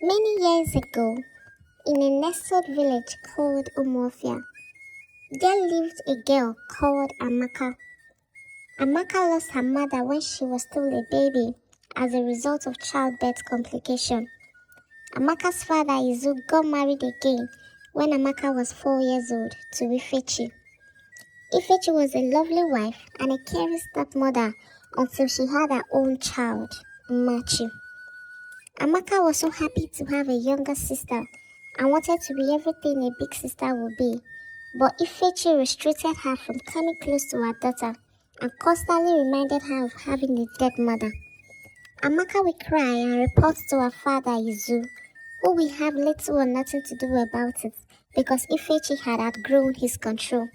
Many years ago, in a nestled village called Umofia, there lived a girl called Amaka. Amaka lost her mother when she was still a baby as a result of childbirth complication. Amaka's father Izu got married again when Amaka was 4 years old to Ifechi. Ifechi was a lovely wife and a caring stepmother until she had her own child, Machi. Amaka was so happy to have a younger sister and wanted to be everything a big sister would be, but Ifechi restricted her from coming close to her daughter and constantly reminded her of having a dead mother. Amaka would cry and report to her father Izu, who will have little or nothing to do about it because Ifechi had outgrown his control.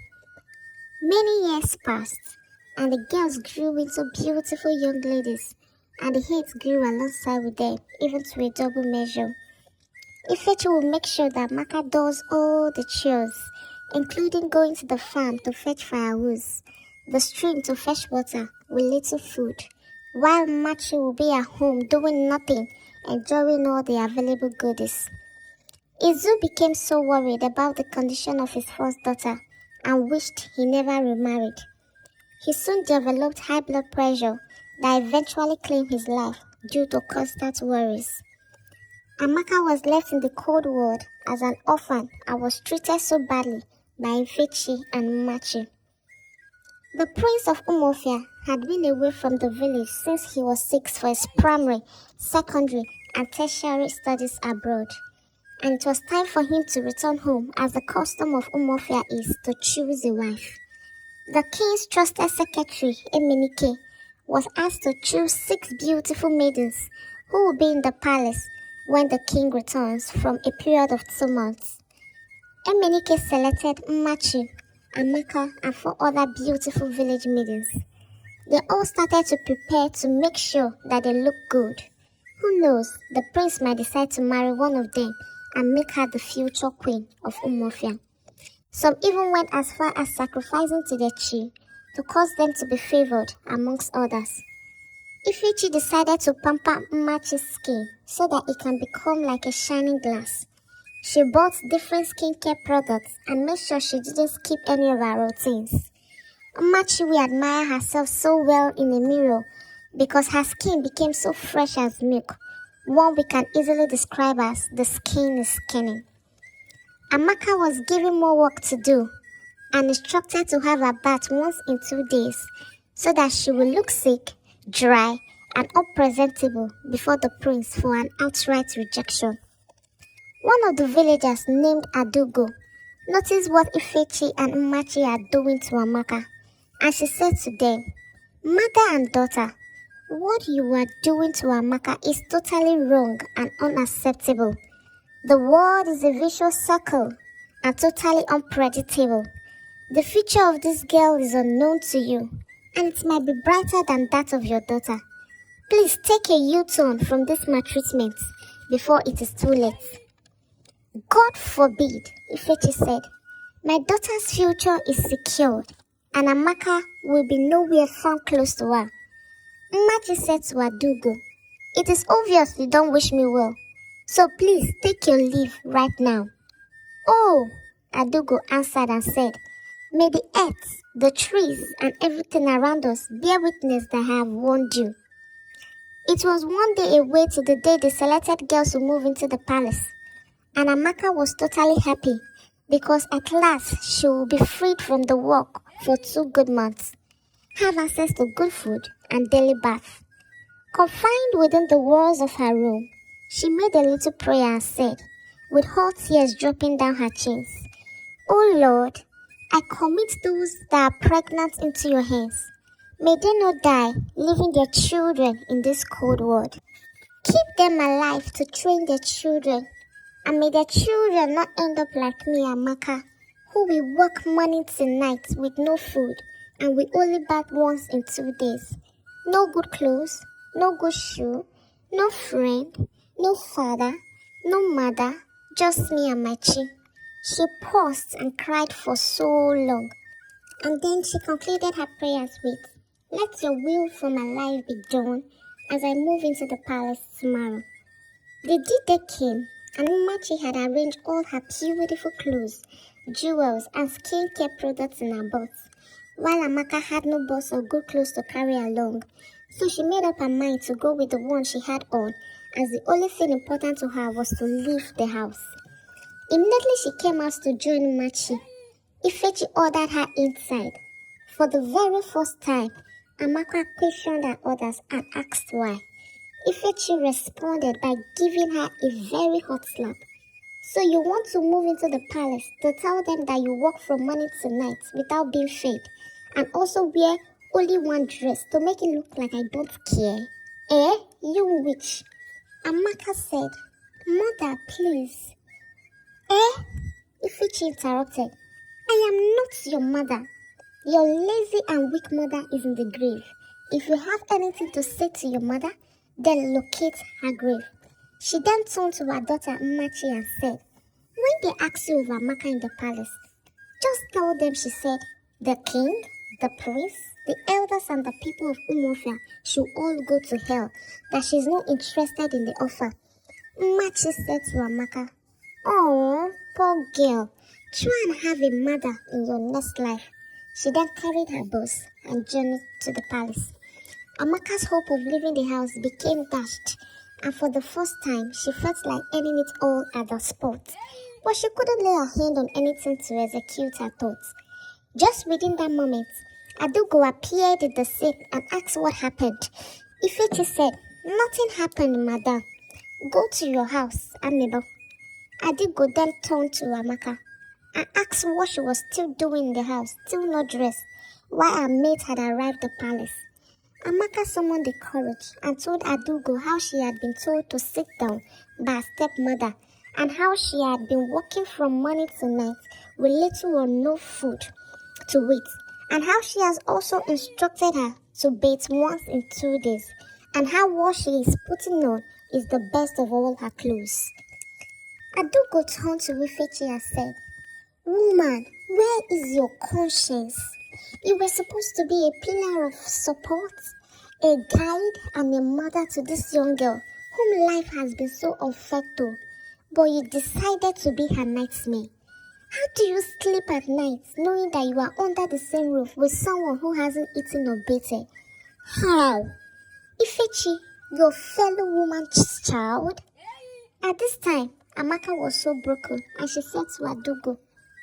Many years passed, and the girls grew into beautiful young ladies, and the hate grew alongside with them, even to a double measure. Ifechi will make sure that Maka does all the chores, including going to the farm to fetch firewood, the stream to fetch water with little food, while Machi will be at home doing nothing, enjoying all the available goodies. Izu became so worried about the condition of his first daughter and wished he never remarried. He soon developed high blood pressure that eventually claimed his life due to constant worries. Amaka was left in the cold world as an orphan and was treated so badly by Ifechi and Machi. The prince of Umofia had been away from the village since he was 6 for his primary, secondary, and tertiary studies abroad, and it was time for him to return home as the custom of Umofia is to choose a wife. The king's trusted secretary, Emenike, was asked to choose 6 beautiful maidens who will be in the palace when the king returns from a period of 2 months. Emenike selected Machi, Amaka, and 4 other beautiful village maidens. They all started to prepare to make sure that they look good. Who knows, the prince might decide to marry one of them and make her the future queen of Umofia. Some even went as far as sacrificing to their chi to cause them to be favored amongst others. Ifechi decided to pamper Machi's skin so that it can become like a shining glass. She bought different skincare products and made sure she didn't skip any of her routines. Machi will admire herself so well in a mirror because her skin became so fresh as milk, one we can easily describe as the skin is skinning. Amaka was given more work to do and instructed to have her bath once in 2 days so that she will look sick, dry, and unpresentable before the prince for an outright rejection. One of the villagers named Adugo noticed what Ifechi and Machi are doing to Amaka, and she said to them, "Mother and daughter, what you are doing to Amaka is totally wrong and unacceptable. The world is a vicious circle and totally unpredictable. The future of this girl is unknown to you, and it might be brighter than that of your daughter. Please take a U-turn from this maltreatment before it is too late." "God forbid," Ifechi said. "My daughter's future is secured, and Amaka will be nowhere found close to her." Machi said to Adugo, "It is obvious you don't wish me well, so please take your leave right now." "Oh," Adugo answered and said, "May the earth, the trees, and everything around us bear witness that I have warned you." It was one day away to the day the selected girls would move into the palace, and Amaka was totally happy because at last she will be freed from the work for 2 good months, have access to good food and daily bath. Confined within the walls of her room, she made a little prayer and said, with hot tears dropping down her chins, "Oh Lord, I commit those that are pregnant into your hands. May they not die, leaving their children in this cold world. Keep them alive to train their children, and may their children not end up like me, Amaka, who will work morning to night with no food and will only bath once in 2 days. No good clothes, no good shoe, no friend, no father, no mother, just me and my chi." She paused and cried for so long, and then she concluded her prayers with, "Let your will for my life be done as I move into the palace tomorrow." The D-Day came, and Umachi had arranged all her beautiful clothes, jewels, and skincare products in her box, while Amaka had no box or good clothes to carry along. So she made up her mind to go with the one she had on, as the only thing important to her was to leave the house. Immediately she came out to join Umachi. Ifechi ordered her inside. For the very first time, Amaka questioned her orders and asked why. Ifechi responded by giving her a very hot slap. So you want to move into the palace to tell them that you work from morning to night without being fed, and also wear only one dress to make it look like I don't care? Eh? You witch. Amaka said, Mother, please. Eh? Ifechi interrupted. I am not your mother. Your lazy and weak mother is in the grave. If you have anything to say to your mother, then locate her grave. She then turned to her daughter Machi and said, when they ask you over Amaka in the palace, just tell them, she said, the king, the priest, the elders and the people of Umofia should all go to hell, that she is not interested in the offer. Machi said to Amaka, oh, poor girl, try and have a mother in your next life. She then carried her box and journeyed to the palace. Amaka's hope of leaving the house became dashed, and for the first time, she felt like ending it all at the spot. But she couldn't lay her hand on anything to execute her thoughts. Just within that moment, Adugo appeared in the scene and asked what happened. Ifechi said, nothing happened, madam. Go to your house, Amebo. Adugo then turned to Amaka and asked what she was still doing in the house, still not dressed, while her maid had arrived at the palace. Amaka summoned the courage and told Adugo how she had been told to sit down by her stepmother, and how she had been working from morning to night with little or no food to eat, and how she has also instructed her to bathe once in 2 days, and how what she is putting on is the best of all her clothes. Adugo turned to Ifechi and said, woman, where is your conscience? You were supposed to be a pillar of support, a guide and a mother to this young girl whom life has been so unfair to, but you decided to be her nightmare. How do you sleep at night knowing that you are under the same roof with someone who hasn't eaten or bathed? How? Ifechi, your fellow woman's child? At this time, Amaka was so broken and she said to Adugo,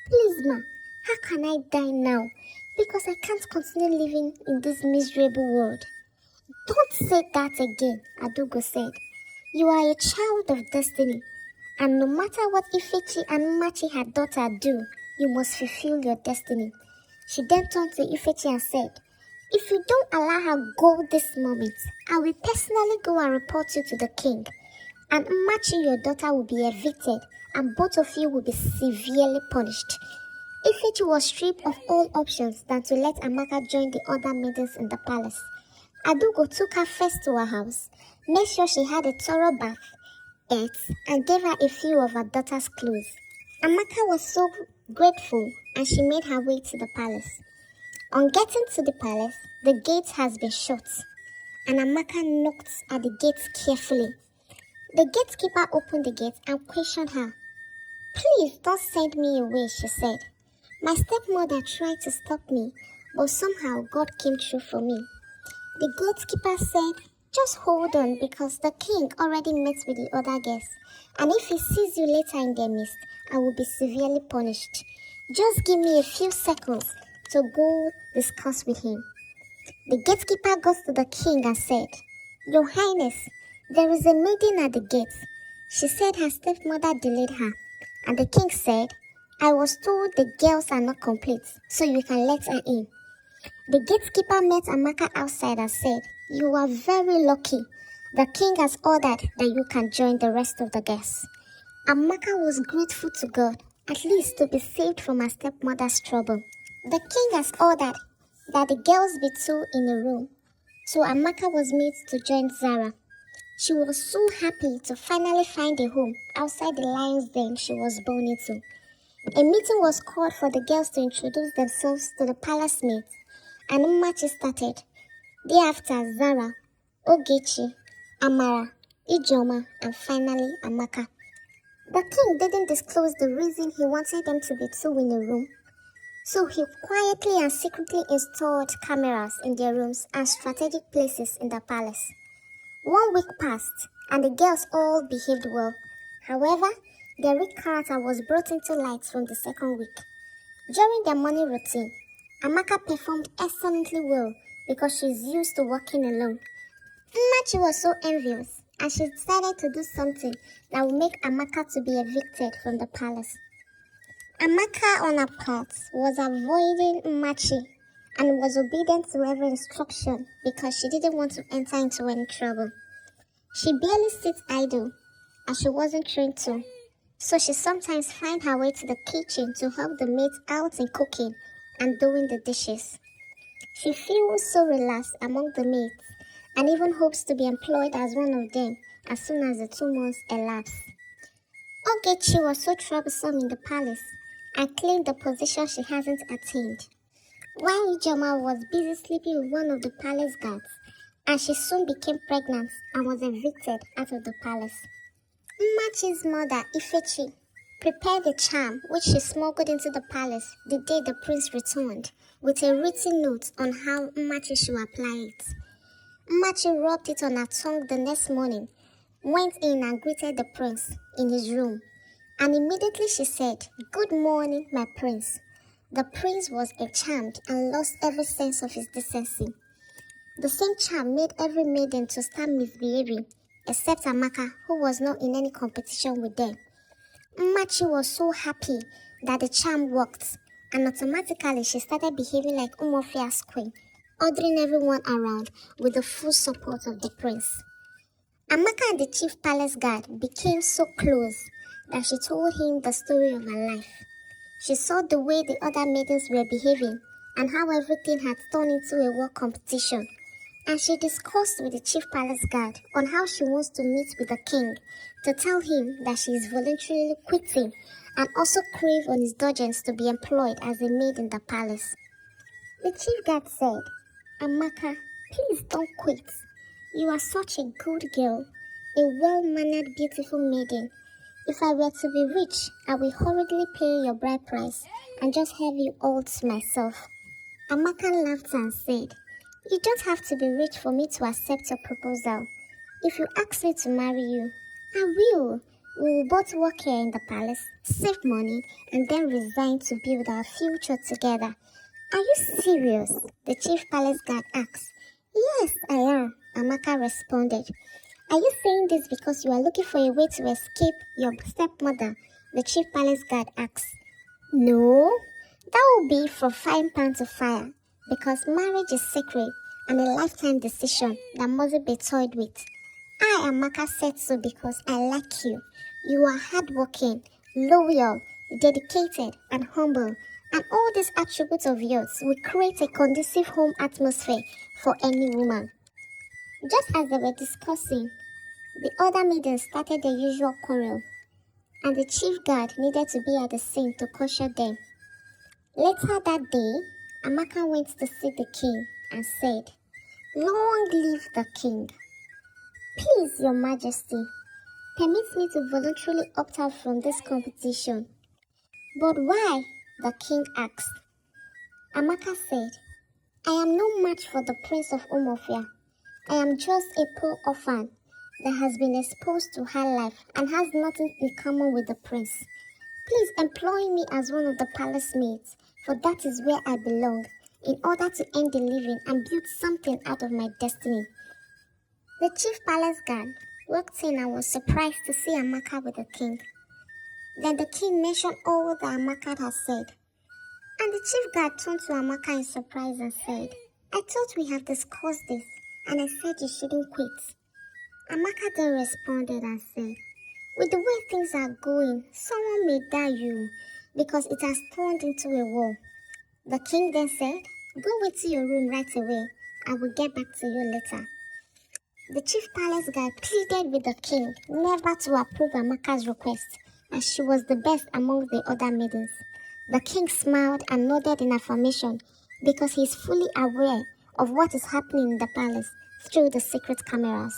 please ma, how can I die now? Because I can't continue living in this miserable world. Don't say that again, Adugo said. You are a child of destiny, and no matter what Ifechi and Machi her daughter do, you must fulfill your destiny. She then turned to Ifechi and said, if you don't allow her go this moment, I will personally go and report you to the king. And Machi, your daughter, will be evicted, and both of you will be severely punished. Ifechi was stripped of all options than to let Amaka join the other maidens in the palace. Adugo took her first to her house, made sure she had a thorough bath, ate, and gave her a few of her daughter's clothes. Amaka was so grateful, and she made her way to the palace. On getting to the palace, the gate has been shut, and Amaka knocked at the gate carefully. The gatekeeper opened the gate and questioned her. Please don't send me away, she said. My stepmother tried to stop me, but somehow God came through for me. The gatekeeper said, just hold on, because the king already met with the other guests, and if he sees you later in their midst, I will be severely punished. Just give me a few seconds to go discuss with him. The gatekeeper got to the king and said, Your Highness, there is a maiden at the gate. She said her stepmother delayed her, and the king said, I was told the girls are not complete, so you can let her in. The gatekeeper met Amaka outside and said, You are very lucky. The king has ordered that you can join the rest of the guests. Amaka was grateful to God, at least to be saved from her stepmother's trouble. The king has ordered that the girls be two in a room, so Amaka was made to join Zara. She was so happy to finally find a home outside the lion's den she was born into. A meeting was called for the girls to introduce themselves to the palace maids, and a match started. Thereafter, Zara, Ogechi, Amara, Ijoma, and finally Amaka. The king didn't disclose the reason he wanted them to be two in a room, so he quietly and secretly installed cameras in their rooms and strategic places in the palace. 1 week passed, and the girls all behaved well. However, their real character was brought into light from the second week. During their morning routine, Amaka performed excellently well because she's used to working alone. Machi was so envious, and she decided to do something that would make Amaka to be evicted from the palace. Amaka, on her part, was avoiding Machi and was obedient to every instruction because she didn't want to enter into any trouble. She barely sits idle, and she wasn't trained to, so she sometimes finds her way to the kitchen to help the maids out in cooking and doing the dishes. She feels so relaxed among the maids and even hopes to be employed as one of them as soon as the 2 months elapse. Ogechi was so troublesome in the palace and claimed the position she hasn't attained. While Ijoma was busy sleeping with one of the palace guards, and she soon became pregnant and was evicted out of the palace. Machi's mother, Ifechi, prepared a charm which she smuggled into the palace the day the prince returned, with a written note on how Machi should apply it. Machi rubbed it on her tongue the next morning, went in and greeted the prince in his room, and immediately she said, "Good morning, my prince." The prince was charmed and lost every sense of his decency. The same charm made every maiden to start misbehaving, except Amaka, who was not in any competition with them. Machi was so happy that the charm worked, and automatically she started behaving like Umofia's queen, ordering everyone around with the full support of the prince. Amaka and the chief palace guard became so close that she told him the story of her life. She saw the way the other maidens were behaving and how everything had turned into a war competition. And she discussed with the chief palace guard on how she wants to meet with the king to tell him that she is voluntarily quitting and also crave on his indulgence to be employed as a maid in the palace. The chief guard said, "Amaka, please don't quit. You are such a good girl, a well-mannered, beautiful maiden. If I were to be rich, I will hurriedly pay your bride price and just have you all to myself." Amaka laughed and said, "You don't have to be rich for me to accept your proposal. If you ask me to marry you, I will. We will both work here in the palace, save money, and then resign to build our future together." "Are you serious?" the chief palace guard asked. "Yes, I am," Amaka responded. "Are you saying this because you are looking for a way to escape your stepmother?" the chief palace guard asked. "No, that will be from frying pan to fire, because marriage is sacred and a lifetime decision that mustn't be toyed with. I, Amaka, said so because I like you. You are hardworking, loyal, dedicated, and humble, and all these attributes of yours will create a conducive home atmosphere for any woman." Just as they were discussing, the other maidens started the usual quarrel, and the chief guard needed to be at the scene to caution them. Later that day, Amaka went to see the king and said, "Long live the king. Please, your majesty, permit me to voluntarily opt out from this competition." "But why?" the king asked. Amaka said, "I am no match for the prince of Umofia. I am just a poor orphan that has been exposed to high life and has nothing in common with the prince. Please employ me as one of the palace maids, for that is where I belong, in order to earn the living and build something out of my destiny." The chief palace guard walked in and was surprised to see Amaka with the king. Then the king mentioned all that Amaka had said, and the chief guard turned to Amaka in surprise and said, "I thought we had discussed this, and I said you shouldn't quit." Amaka then responded and said, "With the way things are going, someone may die you, because it has turned into a war." The king then said, "Go into your room right away. I will get back to you later." The chief palace guard pleaded with the king never to approve Amaka's request, as she was the best among the other maidens. The king smiled and nodded in affirmation because he is fully aware of what is happening in the palace through the secret cameras.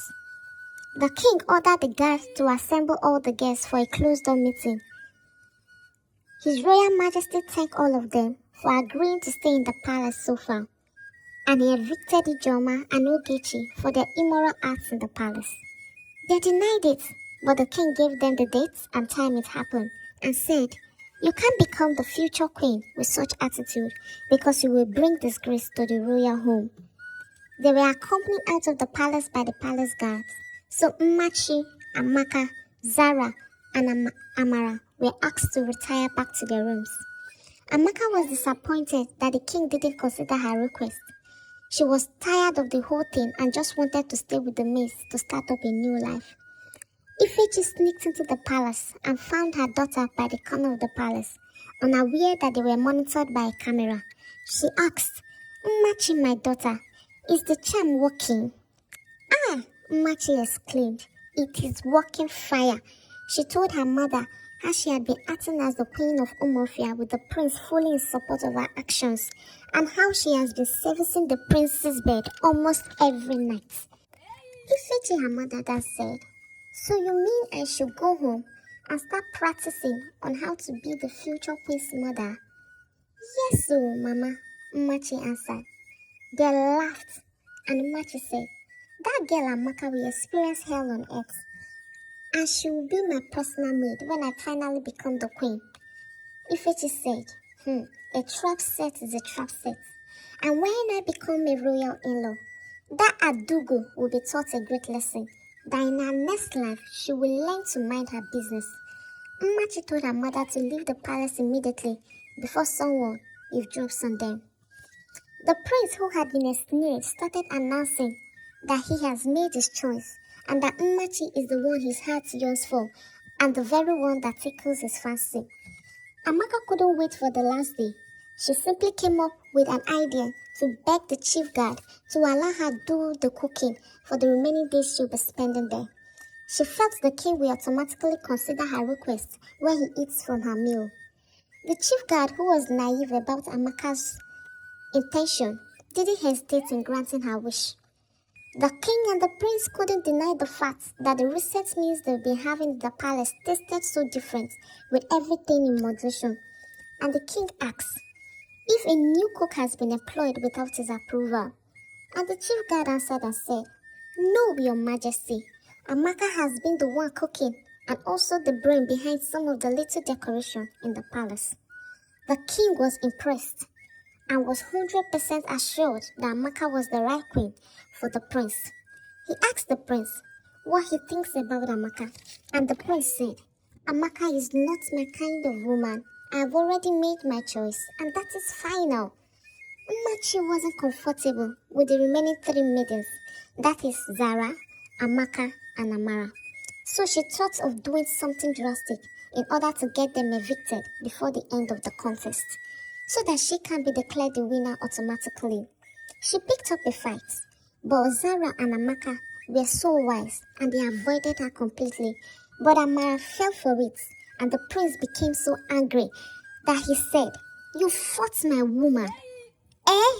The king ordered the guards to assemble all the guests for a closed-door meeting. His Royal Majesty thanked all of them for agreeing to stay in the palace so far, and he evicted Ijoma and Ogechi for their immoral acts in the palace. They denied it, but the king gave them the dates and time it happened and said, "You can't become the future queen with such attitude because you will bring disgrace to the royal home." They were accompanied out of the palace by the palace guards, so Mmachi, Amaka, Zara, and Amara were asked to retire back to their rooms. Amaka was disappointed that the king didn't consider her request. She was tired of the whole thing and just wanted to stay with the maids to start up a new life. Ifechi sneaked into the palace and found her daughter by the corner of the palace, unaware that they were monitored by a camera. She asked, "Mmachi, my daughter, is the charm working?" "Ah!" Mmachi exclaimed. "It is working fire." She told her mother how she had been acting as the queen of Umuofia with the prince fully in support of her actions, and how she has been servicing the prince's bed almost every night. Ifechi, her mother, then said, "So you mean I should go home and start practicing on how to be the future queen's mother?" "Yes, oh, Mama," Mmachi answered. They laughed, and Mmachi said, "That girl Amaka will experience hell on earth, and she will be my personal maid when I finally become the queen." Ifechi said, "A trap set is a trap set, and when I become a royal in-law, that Adugo will be taught a great lesson, that in her next life she will learn to mind her business." Mmachi told her mother to leave the palace immediately before someone eavesdrops on them. The prince, who had been ensnared, started announcing that he has made his choice and that Mmachi is the one his heart yearns for and the very one that tickles his fancy. Amaka couldn't wait for the last day. She simply came up with an idea to beg the chief guard to allow her do the cooking for the remaining days she'll be spending there. She felt the king will automatically consider her request when he eats from her meal. The chief guard, who was naive about Amaka's intention, didn't hesitate in granting her wish. The king and the prince couldn't deny the fact that the recent meals they'd been having in the palace tasted so different, with everything in moderation. And the king asked if a new cook has been employed without his approval. And the chief guard answered and said, "No, your majesty. Amaka has been the one cooking and also the brain behind some of the little decoration in the palace." The king was impressed and was 100% assured that Amaka was the right queen for the prince. He asked the prince what he thinks about Amaka, and the prince said, "Amaka is not my kind of woman. I have already made my choice, and that is final." Mmachi wasn't comfortable with the remaining 3 maidens, that is Zara, Amaka, and Amara. So she thought of doing something drastic in order to get them evicted before the end of the contest, so that she can be declared the winner automatically. She picked up a fight, but Zara and Amaka were so wise and they avoided her completely. But Amara fell for it, and the prince became so angry that he said, "You fought my woman. Eh?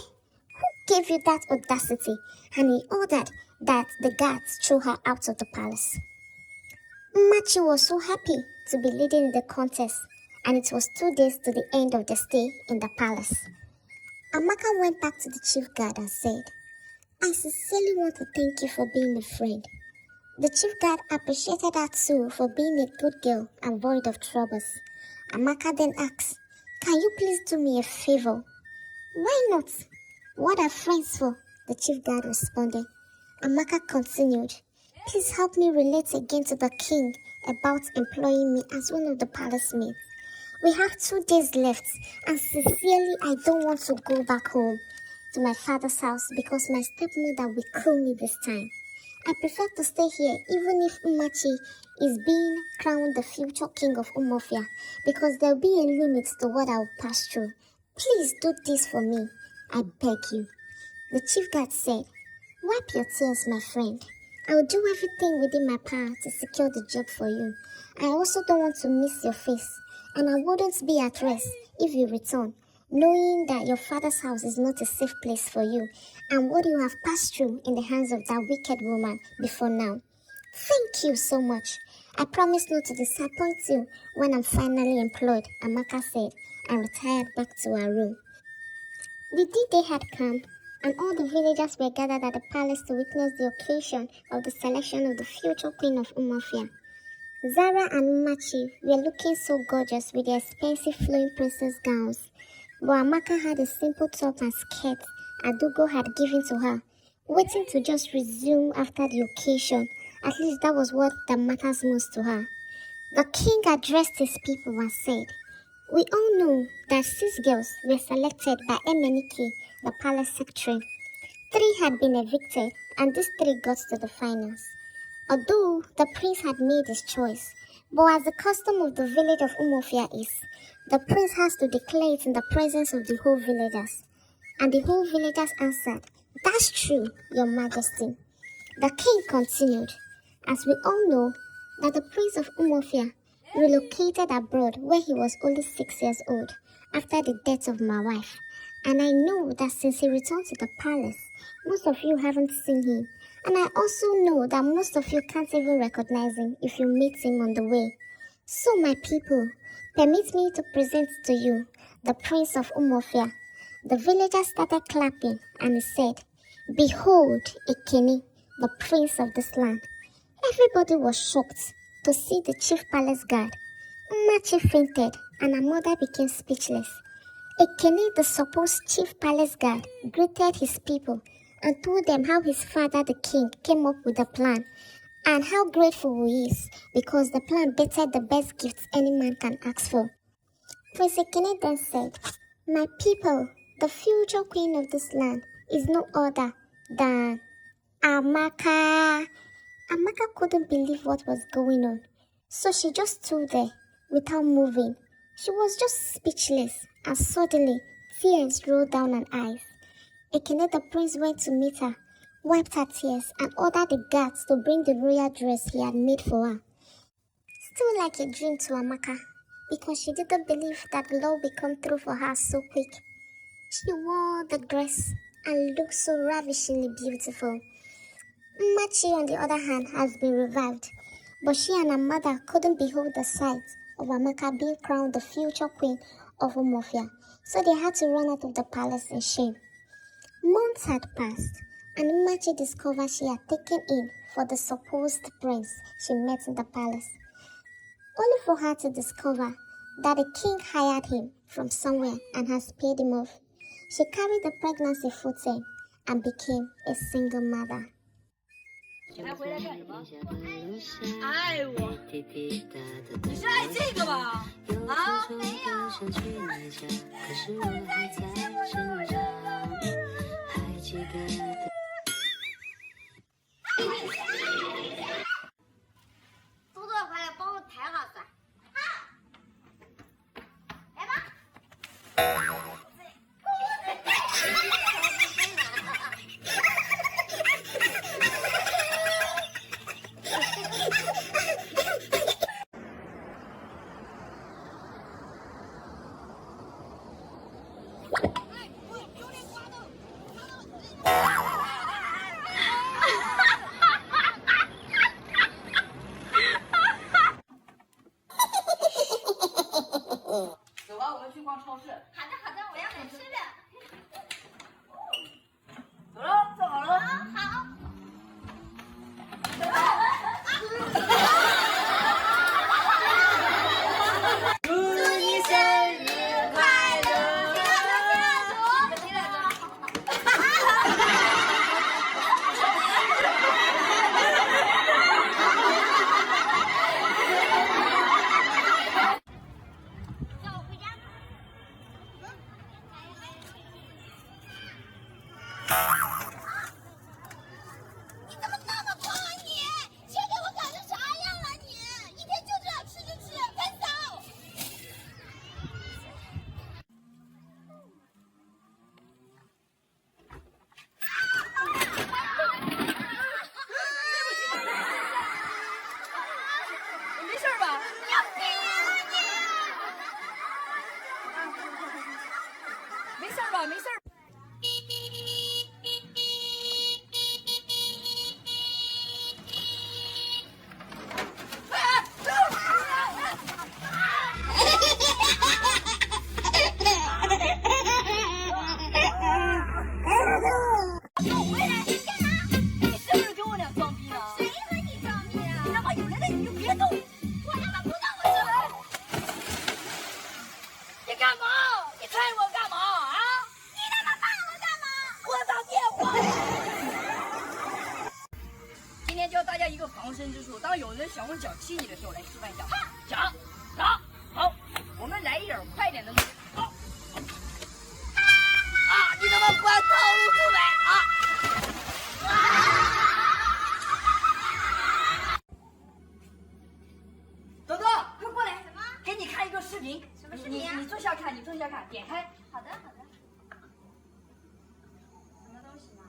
Who gave you that audacity?" And he ordered that the guards threw her out of the palace. Mmachi was so happy to be leading in the contest, and it was 2 days to the end of the stay in the palace. Amaka went back to the chief guard and said, "I sincerely want to thank you for being a friend." The chief guard appreciated her too for being a good girl and void of troubles. Amaka then asked, "Can you please do me a favor?" "Why not? What are friends for?" the chief guard responded. Amaka continued, "Please help me relate again to the king about employing me as one of the palace maids. We have 2 days left, and sincerely I don't want to go back home to my father's house because my stepmother will kill me this time. I prefer to stay here even if Mmachi is being crowned the future king of Umuofia, because there will be a limit to what I will pass through. Please do this for me, I beg you." The chief guard said, "Wipe your tears, my friend. I will do everything within my power to secure the job for you. I also don't want to miss your face, and I wouldn't be at rest if you return, knowing that your father's house is not a safe place for you, and what you have passed through in the hands of that wicked woman before now. Thank you so much. I promise not to disappoint you when I'm finally employed, Amaka said, and retired back to her room. The D-Day had come, and all the villagers were gathered at the palace to witness the occasion of the selection of the future queen of Umuofia. Zara and Umachi were looking so gorgeous with their expensive flowing princess gowns, but Amaka had a simple top and skirt Adugo had given to her, waiting to just resume after the occasion. At least that was what that matters most to her. The king addressed his people and said, "We all know that 6 girls were selected by Emenike, the palace secretary. 3 had been evicted, and these 3 got to the finals. Although the prince had made his choice, but as the custom of the village of Umuofia is, the prince has to declare it in the presence of the whole villagers." And the whole villagers answered, "That's true, your majesty." The king continued, "As we all know, that the prince of Umuofia relocated abroad when he was only 6 years old after the death of my wife. And I know that since he returned to the palace, most of you haven't seen him. And I also know that most of you can't even recognize him if you meet him on the way. So my people, permit me to present to you the prince of Umuofia." The villagers started clapping, and he said, "Behold, Ekene, the prince of this land." Everybody was shocked to see the chief palace guard. Machi fainted, and her mother became speechless. Ekene, the supposed chief palace guard, greeted his people and told them how his father, the king, came up with the plan and how grateful he is because the plan bettered the best gifts any man can ask for. Prince Ekene then said, "My people, the future queen of this land is no other than Amaka." Amaka couldn't believe what was going on, so she just stood there without moving. She was just speechless, and suddenly tears rolled down her eyes. Ekene the prince went to meet her, wiped her tears, and ordered the guards to bring the royal dress he had made for her. Still like a dream to Amaka, because she didn't believe that love would come through for her so quick. She wore the dress and looked so ravishingly beautiful. Machi, on the other hand, has been revived, but she and her mother couldn't behold the sight of Amaka being crowned the future queen of Umuofia, so they had to run out of the palace in shame. Months had passed, and Machi discovered she had taken in for the supposed prince she met in the palace, only for her to discover that the king hired him from somewhere and has paid him off. She carried the pregnancy full term and became a single mother. 你还回来干什么？爱我？你是爱这个吧？啊？没有。多多回来帮我抬下伞。好。来吧。走吧，我们去逛超市。好的，好的，我要买吃的。走了，坐好了。好。祝你生日快乐！叫我回家。你怎么那么胖啊你？先给我搞成啥样了你？一天就这样吃就吃，分手！你没事吧？你要逼了你！没事吧？没事。小红脚气你的时候来示范一下。脚，好，好，我们来一点快点的路。走。啊！你他妈关套路出来啊！豆豆，快过来！什么？给你看一个视频。什么视频啊？你坐下看，你坐下看，点开。好的，好的。什么东西嘛？